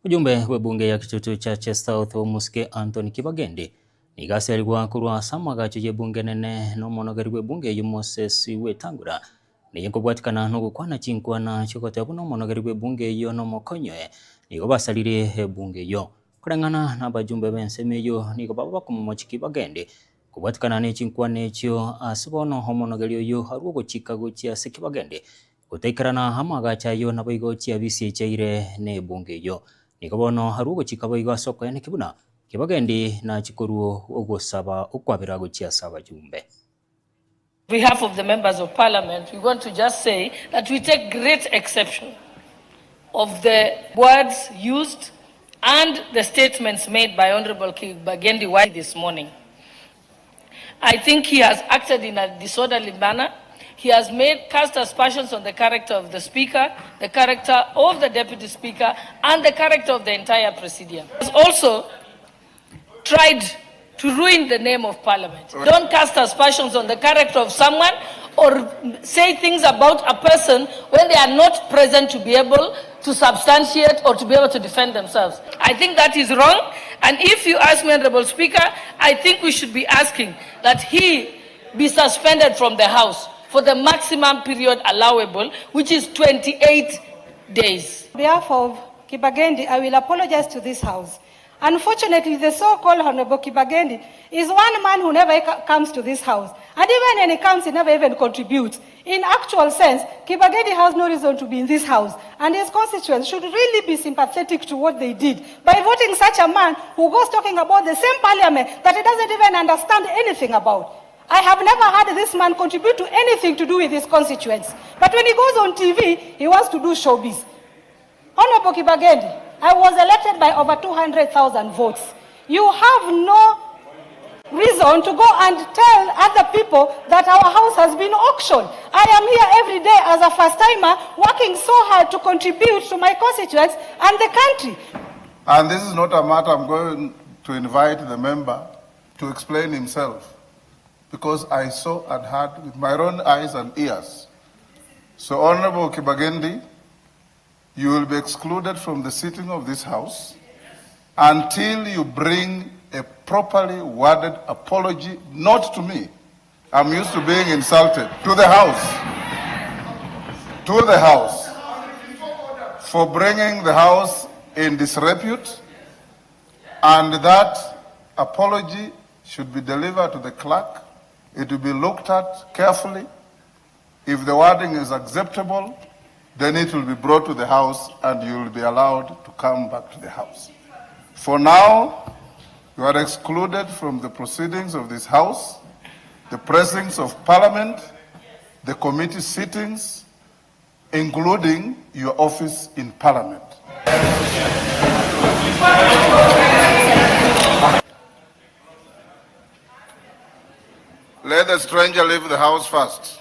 Ujumbe wa bunge ya Kitutu Chache South Muske Antony Kibagendi nigaserwa kurwa samagacho je bunge nene no monogari we bunge yu Moses Wetangula ni kubwatikana no gukwana chinkwana chikote buno monogari we bunge yo no mokonywe nigo basalire bunge yo kurangana na bajumbe benseme yo nigo baba kumumochi Kibagendi kubwatikana ne chinkwana echo asibono homonogari yo harugo guchika guchia se Kibagendi gutaikarana hamagacha yo naboigo chia bisi chaire ne bunge yo nikobono harugo chikabo igwa soko ene kibuna Kibagendi na chikoruo ogosaba okwabira gochia saba jumbe. On behalf of the members of parliament, we want to just say that we take great exception of the words used and the statements made by Honorable Kibagendi this morning. I think he has acted in a disorderly manner. He has cast aspersions on the character of the Speaker, the character of the Deputy Speaker, and the character of the entire Presidium. He has also tried to ruin the name of Parliament. Don't cast aspersions on the character of someone or say things about a person when they are not present to be able to substantiate or to be able to defend themselves. I think that is wrong. And if you ask me, Honorable Speaker, I think we should be asking that he be suspended from the House for the maximum period allowable, which is 28 days. On behalf of Kibagendi, I will apologize to this House. Unfortunately, the so-called Honorable Kibagendi is one man who never comes to this House. And even when he comes, he never even contributes. In actual sense, Kibagendi has no reason to be in this House. And his constituents should really be sympathetic to what they did by voting such a man who goes talking about the same parliament that he doesn't even understand anything about. I have never heard this man contribute to anything to do with his constituents. But when he goes on TV, he wants to do showbiz. Honorable Kibagendi, I was elected by over 200,000 votes. You have no reason to go and tell other people that our house has been auctioned. I am here every day as a first-timer working so hard to contribute to my constituents and the country. And this is not a matter I'm going to invite the member to explain himself, because I saw and heard with my own eyes and ears. So, Honorable Kibagendi, you will be excluded from the sitting of this House until you bring a properly worded apology, not to me. I'm used to being insulted. To the House. To the House. For bringing the House in disrepute. And that apology should be delivered to the clerk. It will be looked at carefully. If the wording is acceptable, then it will be brought to the House and you will be allowed to come back to the House. For now, you are excluded from the proceedings of this House, the presence of Parliament, the committee sittings, including your office in Parliament. Let the stranger leave the House first.